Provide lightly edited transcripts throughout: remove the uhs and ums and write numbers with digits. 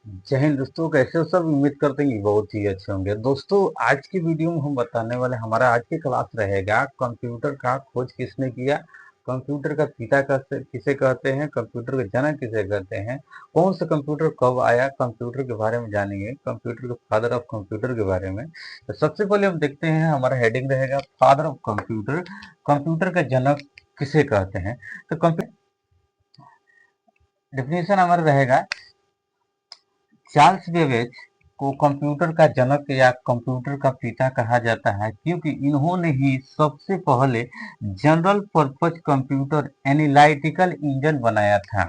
जय हिंद दोस्तों, कैसे हो सब। उम्मीद करते हैं कि बहुत ही अच्छे होंगे। दोस्तों, आज की वीडियो में हम बताने वाले, हमारा आज की क्लास रहेगा कंप्यूटर का खोज किसने किया, कंप्यूटर का पिता किसे कहते हैं, कंप्यूटर का जनक किसे कहते हैं, कौन सा कंप्यूटर कब आया, कंप्यूटर के बारे में जानेंगे, कंप्यूटर के फादर ऑफ कंप्यूटर के बारे में। तो सबसे पहले हम देखते हैं, हमारा हेडिंग रहेगा फादर ऑफ कंप्यूटर, कंप्यूटर का जनक किसे कहते हैं। तो कंप्यूटर डेफिनेशन हमारा रहेगा, चार्ल्स बेबेज को कंप्यूटर का जनक या कंप्यूटर का पिता कहा जाता है, क्योंकि इन्होंने ही सबसे पहले general purpose computer analytical engine बनाया था।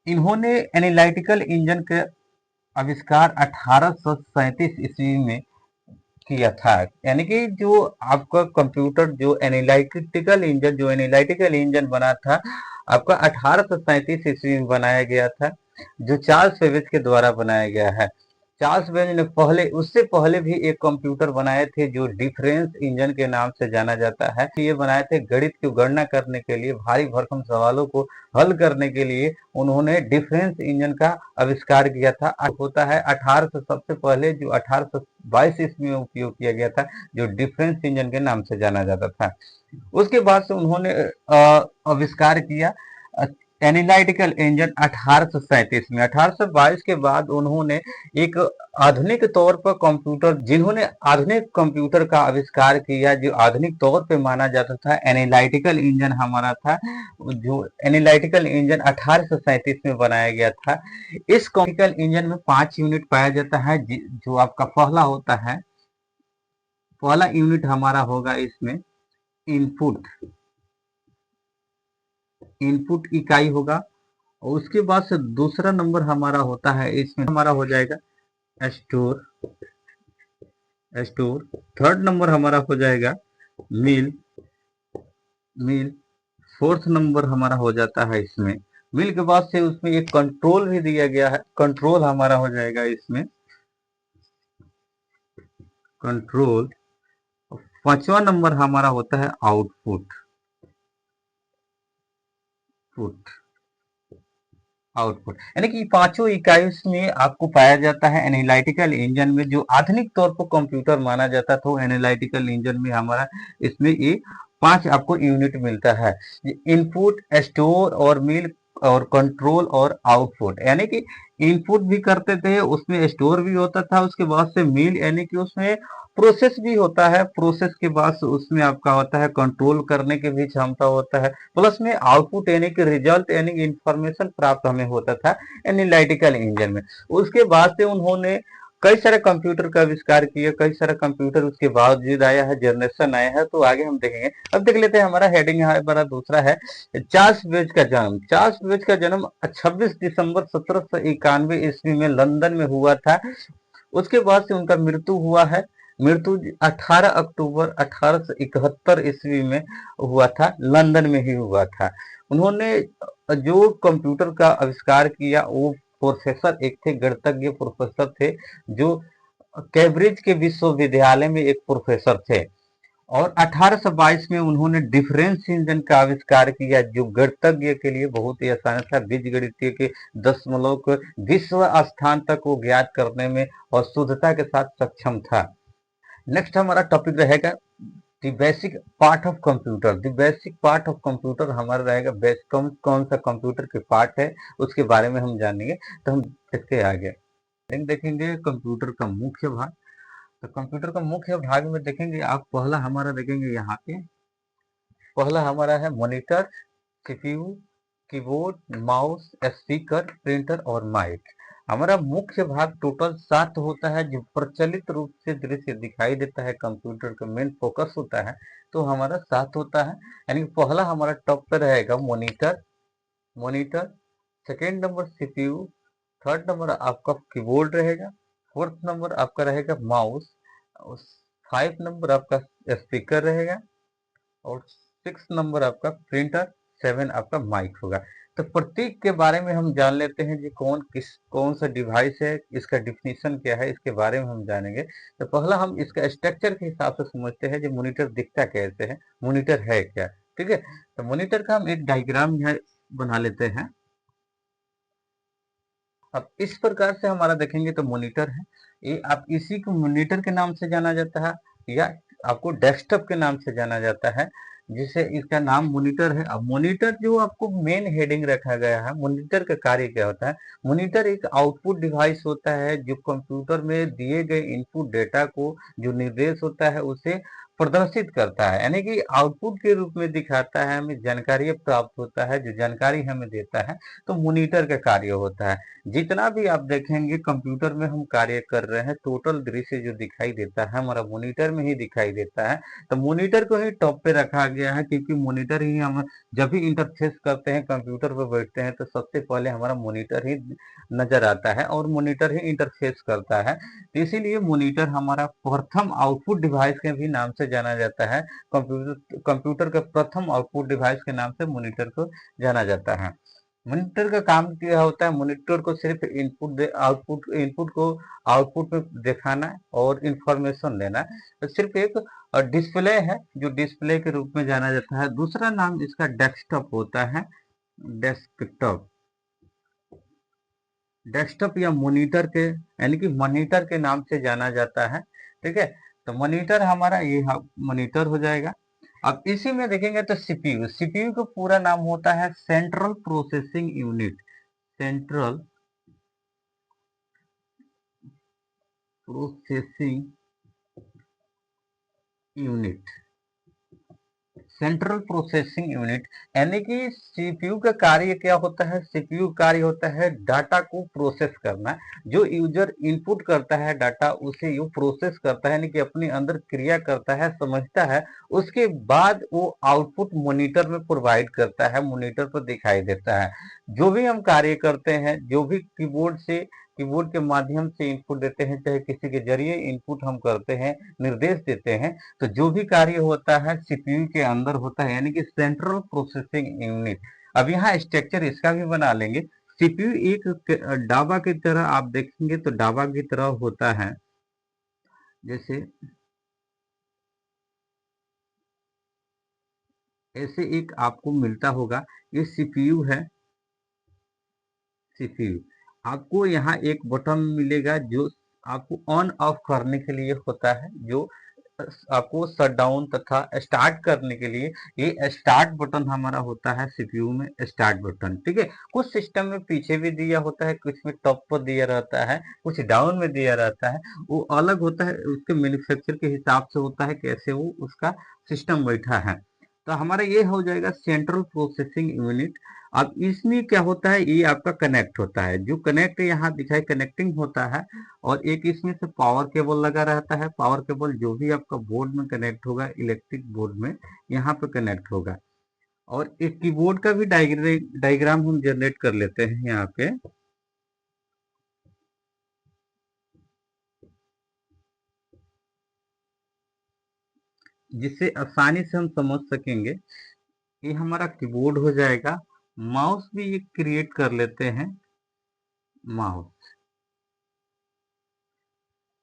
इन्होंने एनालिटिकल इंजन के आविष्कार 1837 ईस्वी में किया था। यानी कि जो आपका कंप्यूटर जो एनालिटिकल इंजन बना था, आपका 1837 ईस्वी में बनाया गया था, जो चार्ल्स बेबेज के द्वारा बनाया गया है। चार्ल्स बेबेज ने उससे पहले भी एक कंप्यूटर बनाए थे, जो डिफरेंस इंजन के नाम से जाना जाता है। ये बनाए थे गणित की गणना करने के लिए, भारी भरकम सवालों को हल करने के लिए उन्होंने डिफरेंस इंजन का आविष्कार किया था। होता है 1800, सबसे पहले जो 1822 ईस्वी में उपयोग किया गया था, जो डिफरेंस इंजन के नाम से जाना जाता था। उसके बाद से उन्होंने आविष्कार किया एनालिटिकल इंजन 1837 में। 1822 के बाद उन्होंने एक आधुनिक तौर पर जिन्होंने आधुनिक कंप्यूटर का आविष्कार किया, जो आधुनिक तौर पे माना जाता था, एनालिटिकल इंजन हमारा था। जो एनालिटिकल इंजन 1837 में बनाया गया था। इस कंप्यूटर इंजन में 5 यूनिट पाया जाता है। जो आपका पहला यूनिट हमारा होगा इसमें इनपुट इनपुट इकाई होगा। और उसके बाद से दूसरा नंबर हमारा होता है, इसमें हमारा हो जाएगा स्टोर। थर्ड नंबर हमारा हो जाएगा मिल मिल। फोर्थ नंबर हमारा हो जाता है इसमें मिल के बाद से उसमें एक कंट्रोल भी दिया गया है, कंट्रोल हमारा हो जाएगा इसमें कंट्रोल। पांचवा नंबर हमारा होता है आउटपुट पुट आउटपुट। यानी कि पांचों इकाइयों में आपको पाया जाता है एनालिटिकल इंजन में, जो आधुनिक तौर पर कंप्यूटर माना जाता था। एनालिटिकल इंजन में हमारा इसमें ये 5 आपको यूनिट मिलता है, इनपुट, स्टोर और मिल और कंट्रोल और आउटपुट। यानी कि इनपुट भी करते थे, उसमें स्टोर भी होता था, उसके बाद से मिल यानी कि उसमें प्रोसेस भी होता है, प्रोसेस के बाद उसमें आपका होता है कंट्रोल करने की भी क्षमता होता है, प्लस में आउटपुट यानी कि रिजल्ट यानी कि इंफॉर्मेशन प्राप्त हमें होता था एनालिटिकल इंजन में। उसके बाद से उन्होंने कई सारे कंप्यूटर का आविष्कार किया, कई सारे कंप्यूटर उसके बावजूद आया है, जनरेशन आया है। तो आगे हम देखेंगे। अब देख लेते हैं, हमारा हेडिंग हमारा दूसरा है चार्ल्स बेबेज का जन्म। चार्ल्स बेबेज का जन्म 26 दिसंबर 1791 ईस्वी में लंदन में हुआ था। उसके बाद से उनका मृत्यु 18 अक्टूबर 1871 ईस्वी में हुआ था, लंदन में ही हुआ था। उन्होंने जो कंप्यूटर का आविष्कार किया, वो प्रोफेसर एक थे, गणितज्ञ प्रोफेसर थे, जो कैम्ब्रिज के विश्वविद्यालय में एक प्रोफेसर थे। और 1822 में उन्होंने डिफरेंस इंजन का आविष्कार किया, जो गणितज्ञ के लिए बहुत ही आसान था। बीजगणितीय के दशमलव को विश्व स्थान तक वो ज्ञात करने में और शुद्धता के साथ सक्षम था। नेक्स्ट हमारा टॉपिक रहेगा the basic part of computer. The basic part of computer हमारा रहेगा कौन सा कंप्यूटर के पार्ट है, उसके बारे में हम जानेंगे। तो हम इसके आगे देखेंगे कंप्यूटर का मुख्य भाग। तो कंप्यूटर का मुख्य भाग में देखेंगे आप, पहला हमारा देखेंगे यहाँ पे, पहला हमारा है monitor, CPU, keyboard, mouse, speaker, printer और माइक। हमारा मुख्य भाग टोटल 7 होता है, जो प्रचलित रूप से दृश्य दिखाई देता है, कंप्यूटर का मेन फोकस होता है। तो हमारा 7 होता है। यानी पहला हमारा टॉप पे रहेगा monitor, second number CPU, third number आपका कीबोर्ड रहेगा, फोर्थ नंबर आपका रहेगा माउस, फाइव नंबर आपका स्पीकर रहेगा, और 6 नंबर आपका प्रिंटर, 7 आपका माइक होगा। तो प्रत्येक के बारे में हम जान लेते हैं, जी कौन सा डिवाइस है, इसका डिफिनीशन क्या है, इसके बारे में हम जानेंगे। तो पहला हम इसका स्ट्रक्चर के हिसाब से समझते हैं, जो मॉनिटर दिखता कैसे है, मॉनिटर है क्या। ठीक है, तो मॉनिटर का हम एक डायग्राम यहाँ बना लेते हैं। अब इस प्रकार से हमारा देखेंगे तो मॉनिटर है, ये आप इसी को मॉनिटर के नाम से जाना जाता है या आपको डेस्कटॉप के नाम से जाना जाता है, जिसे इसका नाम मॉनिटर है। अब मॉनिटर जो आपको मेन हेडिंग रखा गया है, मॉनिटर का कार्य क्या होता है? मॉनिटर एक आउटपुट डिवाइस होता है जो कंप्यूटर में दिए गए इनपुट डेटा को, जो निर्देश होता है उसे प्रदर्शित करता है, यानी कि आउटपुट के रूप में दिखाता है, हमें जानकारी प्राप्त होता है, जो जानकारी हमें देता है, तो मॉनिटर का कार्य होता है। जितना भी आप देखेंगे कंप्यूटर में हम कार्य कर रहे हैं, टोटल दृश्य जो दिखाई देता है हमारा मॉनिटर में ही दिखाई देता है। तो मॉनिटर को ही टॉप पे रखा गया है, क्योंकि मॉनिटर ही हम जब भी इंटरफेस करते हैं, कंप्यूटर पर बैठते हैं, तो सबसे पहले हमारा मॉनिटर ही नजर आता है और मॉनिटर ही इंटरफेस करता है। तो इसीलिए मॉनिटर हमारा प्रथम आउटपुट डिवाइस के भी नाम से जाना जाता है। कंप्यूटर के प्रथम आउटपुट डिवाइस के नाम से मॉनिटर को जाना जाता है। मॉनिटर का काम क्या होता है? मॉनिटर को सिर्फ इनपुट को आउटपुट में दिखाना और इंफॉर्मेशन देना। तो सिर्फ एक डिस्प्ले है, जो डिस्प्ले के रूप में जाना जाता है। दूसरा नाम इसका डेस्कटॉप होता है, डेस्कटॉप। डेस्कटॉप या मॉनिटर के, यानी कि मॉनिटर के नाम से जाना जाता है। ठीक है, तो मॉनिटर हमारा ये मॉनिटर हो जाएगा। अब इसी में देखेंगे तो सीपीयू, सीपीयू का पूरा नाम होता है central processing unit, central processing unit, central processing unit. यानी कि सीपीयू का कार्य क्या होता है? सीपीयू कार्य होता है डाटा को प्रोसेस करना। जो यूजर इनपुट करता है डाटा, उसे वो प्रोसेस करता है, यानी कि अपने अंदर क्रिया करता है, समझता है, उसके बाद वो आउटपुट मॉनिटर में प्रोवाइड करता है, मॉनिटर पर दिखाई देता है। जो भी हम कार्य करते हैं, जो भी कीबोर्ड के माध्यम से इनपुट देते हैं, चाहे किसी के जरिए इनपुट हम करते हैं, निर्देश देते हैं, तो जो भी कार्य होता है सीपीयू के अंदर होता है, यानी कि सेंट्रल प्रोसेसिंग यूनिट। अब यहाँ स्ट्रक्चर इसका भी बना लेंगे। सीपीयू एक डाबा की तरह आप देखेंगे तो डाबा की तरह होता है, जैसे ऐसे एक आपको मिलता होगा, ये सीपीयू है। सीपीयू आपको यहाँ एक बटन मिलेगा जो आपको ऑन ऑफ करने के लिए होता है, जो आपको शट डाउन तथा स्टार्ट करने के लिए, ये स्टार्ट बटन हमारा होता है सीपीयू में, स्टार्ट बटन। ठीक है, कुछ सिस्टम में पीछे भी दिया होता है, कुछ में टॉप पर दिया रहता है, कुछ डाउन में दिया रहता है, वो अलग होता है, उसके मैन्युफैक्चर के हिसाब से होता है कैसे वो उसका सिस्टम बैठा है। तो हमारा ये हो जाएगा सेंट्रल प्रोसेसिंग यूनिट। अब इसमें क्या होता है? ये आपका कनेक्ट होता है, जो कनेक्ट यहाँ दिखाई कनेक्टिंग होता है, और एक इसमें से पावर केबल लगा रहता है। पावर केबल जो भी आपका बोर्ड में कनेक्ट होगा, इलेक्ट्रिक बोर्ड में, यहाँ पे कनेक्ट होगा। और एक कीबोर्ड का भी डायग्राम हम जनरेट कर लेते हैं यहाँ पे, जिससे आसानी से हम समझ सकेंगे। ये हमारा कीबोर्ड हो जाएगा। माउस भी ये क्रिएट कर लेते हैं, माउस,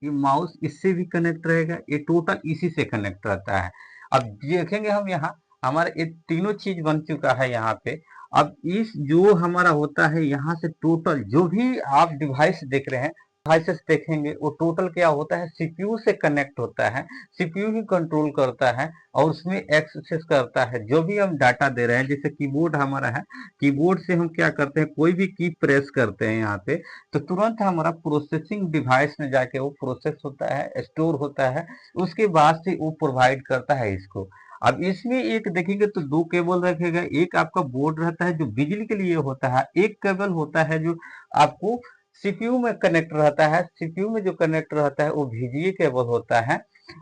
ये माउस इससे भी कनेक्ट रहेगा, ये टोटल इसी से कनेक्ट रहता है। अब देखेंगे हम यहाँ, हमारा ये तीनों चीज बन चुका है यहाँ पे। अब इस जो हमारा होता है यहाँ से टोटल जो भी आप डिवाइस देख रहे हैं, डिवाइसेस देखेंगे, वो टोटल क्या होता है? सीपीयू से कनेक्ट होता है, सीपीयू ही कंट्रोल करता है और उसमें एक्सेस करता है जो भी हम डाटा दे रहे हैं। जैसे कीबोर्ड हमारा है, कीबोर्ड से हम क्या करते हैं, कोई भी की प्रेस करते हैं यहाँ पे, तो तुरंत हमारा प्रोसेसिंग डिवाइस में जाके वो प्रोसेस होता है, स्टोर होता है, उसके बाद से वो प्रोवाइड करता है इसको। अब इसमें एक देखेंगे तो दो केबल रखेगा, एक आपका बोर्ड रहता है जो बिजली के लिए होता है, एक केबल होता है जो आपको सीपीयू में कनेक्ट रहता है। सीपीयू में जो कनेक्ट रहता है वो VGA केबल होता है,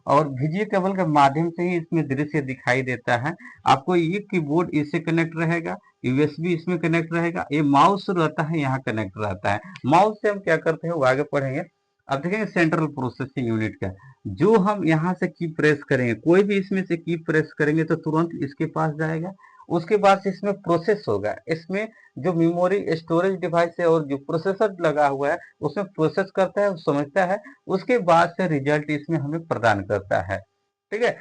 और VGA केबल के माध्यम से ही इसमें दृश्य दिखाई देता है। आपको ये कीबोर्ड इससे कनेक्ट रहेगा, यूएसबी इसमें कनेक्ट रहेगा, ये माउस रहता है यहाँ कनेक्ट रहता है। माउस से हम क्या करते हैं वो आगे पढ़ेंगे। अब देखेंगे सेंट्रल प्रोसेसिंग यूनिट का, जो हम यहाँ से की प्रेस करेंगे, कोई भी इसमें से की प्रेस करेंगे तो तुरंत इसके पास जाएगा, उसके बाद से इसमें प्रोसेस होगा। इसमें जो मेमोरी स्टोरेज डिवाइस है और जो प्रोसेसर लगा हुआ है उसमें प्रोसेस करता है, समझता है, उसके बाद से रिजल्ट इसमें हमें प्रदान करता है। ठीक है,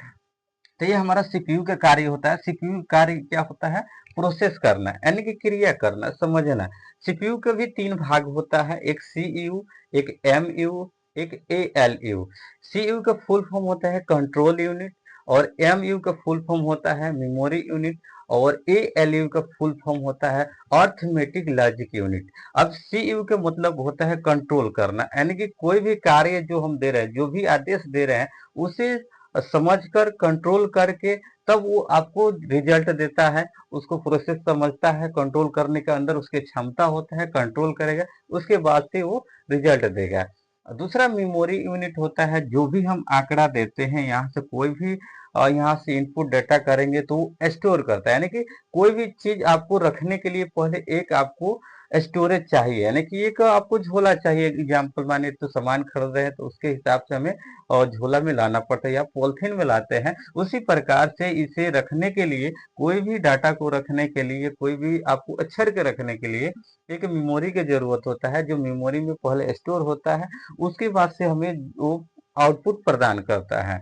तो ये हमारा सीपीयू का कार्य होता है। सीपीयू कार्य क्या होता है? प्रोसेस करना यानी कि क्रिया करना, समझना। सीपीयू का भी 3 भाग होता है, एक सीयू, एक एमयू, एक एएलयू। सीयू का फुल फॉर्म होता है कंट्रोल यूनिट, और एमयू का फुल फॉर्म होता है मेमोरी यूनिट, और एएलयू का फुल फॉर्म होता है अर्थमेटिक लॉजिक यूनिट। अब सीयू का मतलब होता है कंट्रोल करना, यानी कि कोई भी कार्य जो हम दे रहे हैं, जो भी आदेश दे रहे हैं, उसे समझकर कंट्रोल करके तब वो आपको रिजल्ट देता है। उसको प्रोसेस समझता है, कंट्रोल करने के अंदर उसकी क्षमता होता है, कंट्रोल करेगा, उसके बाद से वो रिजल्ट देगा। दूसरा मेमोरी यूनिट होता है, जो भी हम आंकड़ा देते हैं, यहाँ से कोई भी यहाँ से इनपुट डाटा करेंगे तो स्टोर करता है, यानी कि कोई भी चीज आपको रखने के लिए पहले एक आपको स्टोरेज चाहिए, यानी कि एक आपको झोला चाहिए। एग्जाम्पल माने तो सामान खरीद रहे हैं तो उसके हिसाब से हमें झोला में लाना पड़ता है या पॉलिथीन में लाते हैं। उसी प्रकार से इसे रखने के लिए, कोई भी डाटा को रखने के लिए, कोई भी आपको अक्षर के रखने के लिए एक मेमोरी की जरूरत होता है, जो मेमोरी में पहले स्टोर होता है, उसके बाद से हमें वो आउटपुट प्रदान करता है।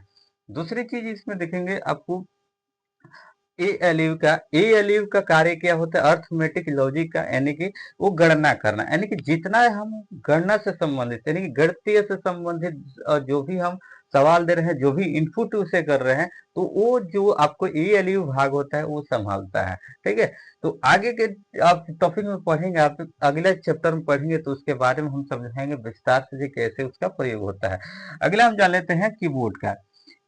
दूसरी चीज इसमें देखेंगे आपको एएलयू का कार्य क्या होता है, अर्थमेटिक लॉजिक का, यानी कि वो गणना करना, यानी कि जितना हम गणना से संबंधित, यानी कि गणितीय से संबंधित जो भी हम सवाल दे रहे हैं, जो भी इनपुट उसे कर रहे हैं, तो वो जो आपको एएलयू भाग होता है वो संभालता है। ठीक है, तो आगे के आप टॉपिक में पढ़ेंगे, आप अगले चैप्टर में पढ़ेंगे तो उसके बारे में हम समझाएंगे विस्तार से कैसे उसका प्रयोग होता है। अगला हम जान लेते हैं कीबोर्ड का।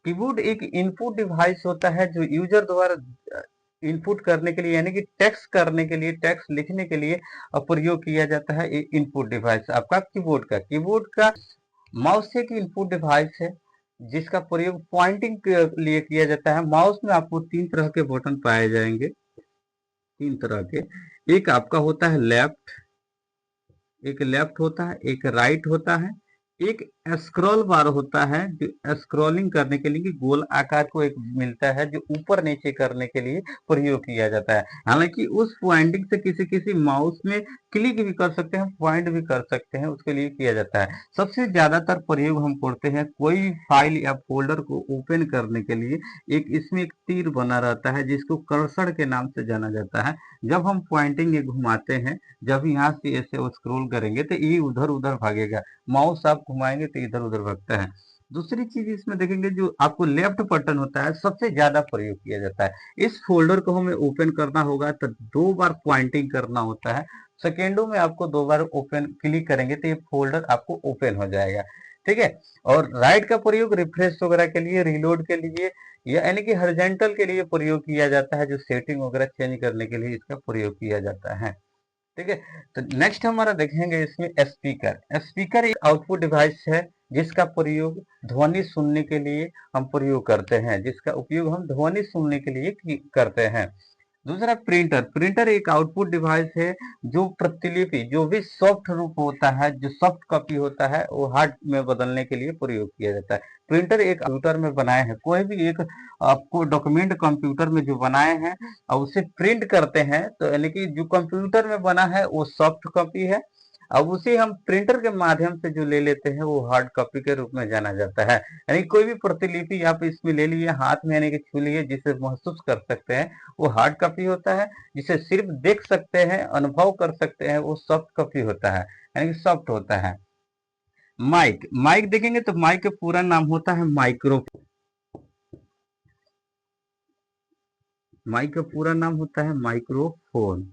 कीबोर्ड एक इनपुट डिवाइस होता है जो यूजर द्वारा इनपुट करने के लिए, यानी कि टेक्स्ट करने के लिए, टेक्स्ट लिखने के लिए प्रयोग किया जाता है। एक इनपुट डिवाइस आपका कीबोर्ड का माउस एक इनपुट डिवाइस है जिसका प्रयोग पॉइंटिंग के लिए किया जाता है। माउस में आपको 3 तरह के बटन पाए जाएंगे, 3 तरह के। एक आपका होता है लेफ्ट होता है, एक राइट होता है, एक स्क्रॉल बार होता है जो स्क्रॉलिंग करने के लिए गोल आकार को एक मिलता है, जो ऊपर नीचे करने के लिए प्रयोग किया जाता है। हालांकि उस पॉइंटिंग से किसी किसी माउस में क्लिक भी कर सकते हैं, पॉइंट भी कर सकते हैं, उसके लिए किया जाता है। सबसे ज्यादातर प्रयोग हम करते हैं कोई फाइल या फोल्डर को ओपन करने के लिए। एक इसमें एक तीर बना रहता है जिसको कर्सर के नाम से जाना जाता है। जब हम पॉइंटिंग ये घुमाते हैं, जब यहाँ से ऐसे स्क्रॉल करेंगे तो ये उधर उधर भागेगा, माउस आप घुमाएंगे तो इधर उधर भागता है। दूसरी चीज इसमें देखेंगे, जो आपको लेफ्ट बटन होता है सबसे ज्यादा प्रयोग किया जाता है। इस फोल्डर को हमें ओपन करना होगा तो 2 बार पॉइंटिंग करना होता है, सेकेंडों में आपको 2 बार ओपन क्लिक करेंगे तो ये फोल्डर आपको ओपन हो जाएगा। ठीक है, और राइट का प्रयोग रिफ्रेश वगैरह के लिए, रिलोड के लिए, या यानी कि हॉरिजॉन्टल के लिए प्रयोग किया जाता है, जो सेटिंग वगैरह चेंज करने के लिए इसका प्रयोग किया जाता है। ठीक है, तो नेक्स्ट हमारा देखेंगे इसमें स्पीकर एक आउटपुट डिवाइस है जिसका प्रयोग ध्वनि सुनने के लिए हम प्रयोग करते हैं, जिसका उपयोग हम ध्वनि सुनने के लिए करते हैं। दूसरा प्रिंटर एक आउटपुट डिवाइस है जो प्रतिलिपि, जो भी सॉफ्ट रूप होता है, जो सॉफ्ट कॉपी होता है, वो हार्ड में बदलने के लिए प्रयोग किया जाता है। प्रिंटर एक कंप्यूटर में बनाए हैं, कोई भी एक आपको डॉक्यूमेंट कंप्यूटर में जो बनाए हैं और उसे प्रिंट करते हैं, तो यानी कि जो कंप्यूटर में बना है वो सॉफ्ट कॉपी है। अब उसे हम प्रिंटर के माध्यम से जो ले लेते हैं वो हार्ड कॉपी के रूप में जाना जाता है। यानी कोई भी प्रतिलिपि आप इसमें ले लिए हाथ में, यानी कि छू लिए, जिसे महसूस कर सकते हैं, वो हार्ड कॉपी होता है। जिसे सिर्फ देख सकते हैं, अनुभव कर सकते हैं, वो सॉफ्ट कॉपी होता है, यानी कि सॉफ्ट होता है। माइक माइक देखेंगे तो माइक का पूरा नाम होता है माइक्रोफोन। माइक का पूरा नाम होता है माइक्रोफोन।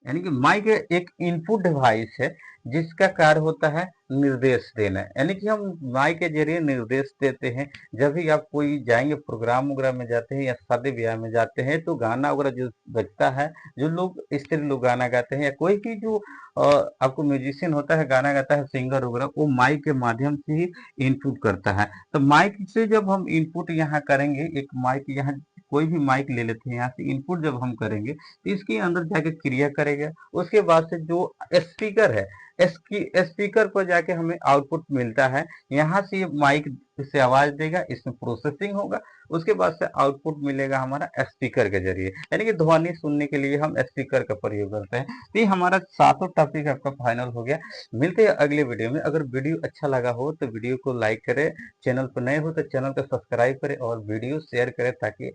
यानी कि माइक एक इनपुट डिवाइस है जिसका कार्य होता है निर्देश देना, यानी कि हम माइक के जरिए निर्देश देते हैं। जब भी आप कोई जाएंगे, प्रोग्राम वगैरह में जाते हैं या शादी ब्याह में जाते हैं, तो गाना वगैरह जो बजता है, जो लोग स्त्री लोग गाना गाते हैं, या कोई भी जो आपको म्यूजिशियन होता है, गाना गाता है, सिंगर वगैरह, वो माइक के माध्यम से ही इनपुट करता है। तो माइक से जब हम इनपुट यहाँ करेंगे, एक माइक यहाँ कोई भी माइक ले लेते हैं, यहाँ से इनपुट जब हम करेंगे तो इसके अंदर जाके क्रिया करेगा। उसके बाद से जो स्पीकर है, स्पीकर पर जाके हमें आउटपुट मिलता है। यहाँ से ये माइक से आवाज देगा, इसमें प्रोसेसिंग होगा, उसके बाद से आउटपुट मिलेगा हमारा स्पीकर के जरिए, यानी कि ध्वनि सुनने के लिए हम स्पीकर का प्रयोग करते हैं। तो ये हमारा 7 टॉपिक आपका फाइनल हो गया। मिलते हैं अगले वीडियो में। अगर वीडियो अच्छा लगा हो तो वीडियो को लाइक करें, चैनल पर नए हो तो चैनल को सब्सक्राइब करें और वीडियो शेयर करें, ताकि